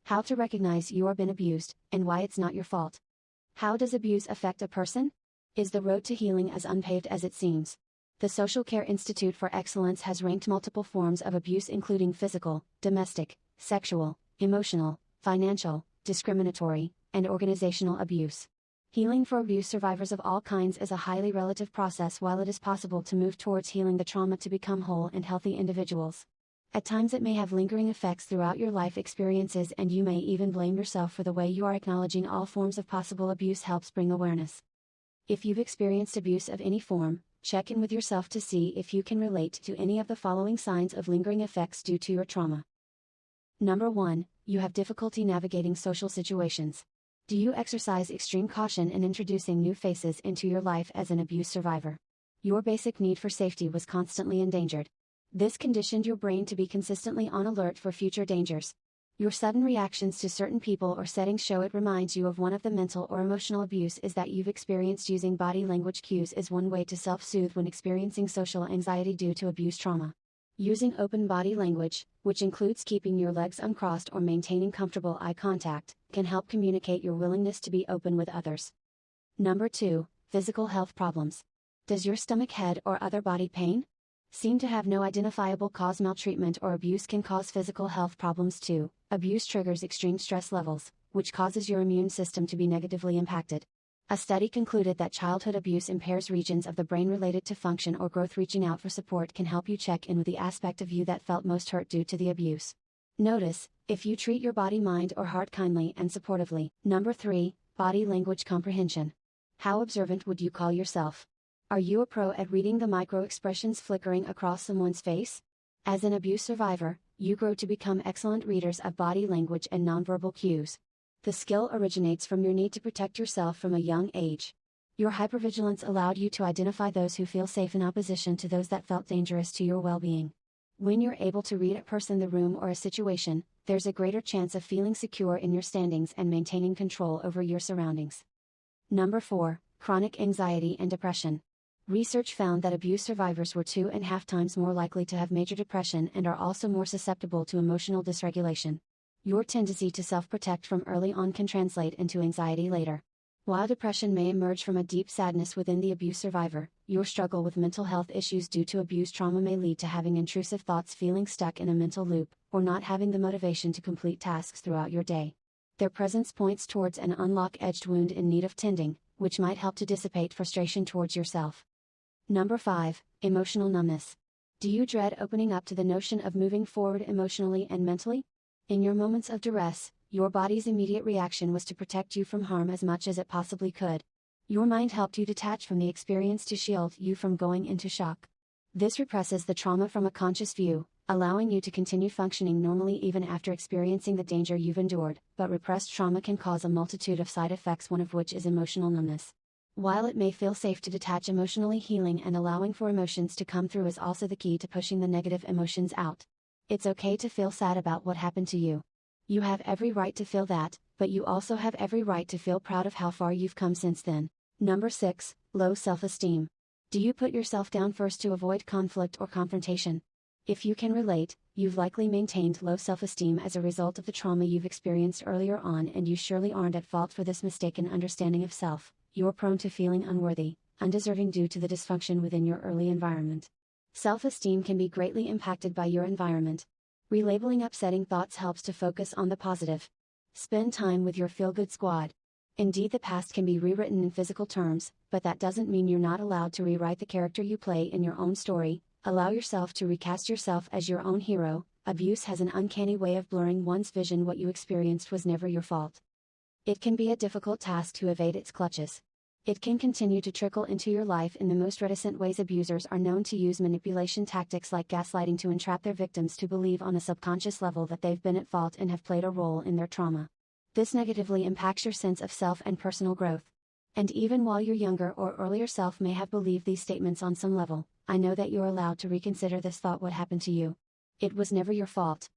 How to recognize you are being abused, and why it's not your fault. How does abuse affect a person? Is the road to healing as unpaved as it seems? The Social Care Institute for Excellence has ranked multiple forms of abuse including physical, domestic, sexual, emotional, financial, discriminatory, and organizational abuse. Healing for abuse survivors of all kinds is a highly relative process. While it is possible to move towards healing the trauma to become whole and healthy individuals, at times it may have lingering effects throughout your life experiences, and you may even blame yourself for the way you are. Acknowledging all forms of possible abuse helps bring awareness. If you've experienced abuse of any form, check in with yourself to see if you can relate to any of the following signs of lingering effects due to your trauma. Number 1, you have difficulty navigating social situations. Do you exercise extreme caution in introducing new faces into your life as an abuse survivor? Your basic need for safety was constantly endangered. This conditioned your brain to be consistently on alert for future dangers. Your sudden reactions to certain people or settings show it. Reminds you of one of the mental or emotional abuse is that you've experienced. Using body language cues is one way to self-soothe when experiencing social anxiety due to abuse trauma. Using open body language, which includes keeping your legs uncrossed or maintaining comfortable eye contact, can help communicate your willingness to be open with others. Number 2, physical health problems. Does your stomach, head, or other body pain seem to have no identifiable cause? Maltreatment or abuse can cause physical health problems too. Abuse triggers extreme stress levels, which causes your immune system to be negatively impacted. A study concluded that childhood abuse impairs regions of the brain related to function or growth. Reaching out for support can help you check in with the aspect of you that felt most hurt due to the abuse. Notice if you treat your body, mind, or heart kindly and supportively. Number 3, body language comprehension. How observant would you call yourself? Are you a pro at reading the micro expressions flickering across someone's face? As an abuse survivor, you grow to become excellent readers of body language and nonverbal cues. The skill originates from your need to protect yourself from a young age. Your hypervigilance allowed you to identify those who feel safe in opposition to those that felt dangerous to your well-being. When you're able to read a person, the room, or a situation, there's a greater chance of feeling secure in your standings and maintaining control over your surroundings. Number 4, chronic anxiety and depression. Research found that abuse survivors were 2.5 times more likely to have major depression and are also more susceptible to emotional dysregulation. Your tendency to self-protect from early on can translate into anxiety later. While depression may emerge from a deep sadness within the abuse survivor, your struggle with mental health issues due to abuse trauma may lead to having intrusive thoughts, feeling stuck in a mental loop, or not having the motivation to complete tasks throughout your day. Their presence points towards an unlock-edged wound in need of tending, which might help to dissipate frustration towards yourself. Number 5, emotional numbness. Do you dread opening up to the notion of moving forward emotionally and mentally? In your moments of duress, your body's immediate reaction was to protect you from harm as much as it possibly could. Your mind helped you detach from the experience to shield you from going into shock. This represses the trauma from a conscious view, allowing you to continue functioning normally even after experiencing the danger you've endured. But repressed trauma can cause a multitude of side effects, one of which is emotional numbness. While it may feel safe to detach emotionally, healing and allowing for emotions to come through is also the key to pushing the negative emotions out. It's okay to feel sad about what happened to you. You have every right to feel that, but you also have every right to feel proud of how far you've come since then. Number 6, low self-esteem. Do you put yourself down first to avoid conflict or confrontation? If you can relate, you've likely maintained low self-esteem as a result of the trauma you've experienced earlier on, and you surely aren't at fault for this mistaken understanding of self. You're prone to feeling unworthy, undeserving due to the dysfunction within your early environment. Self-esteem can be greatly impacted by your environment. Relabeling upsetting thoughts helps to focus on the positive. Spend time with your feel-good squad. Indeed, the past can be rewritten in physical terms, but that doesn't mean you're not allowed to rewrite the character you play in your own story. Allow yourself to recast yourself as your own hero. Abuse has an uncanny way of blurring one's vision. What you experienced was never your fault. It can be a difficult task to evade its clutches. It can continue to trickle into your life in the most reticent ways. Abusers are known to use manipulation tactics like gaslighting to entrap their victims to believe on a subconscious level that they've been at fault and have played a role in their trauma. This negatively impacts your sense of self and personal growth. And even while your younger or earlier self may have believed these statements on some level, I know that you're allowed to reconsider this thought. What happened to you? It was never your fault.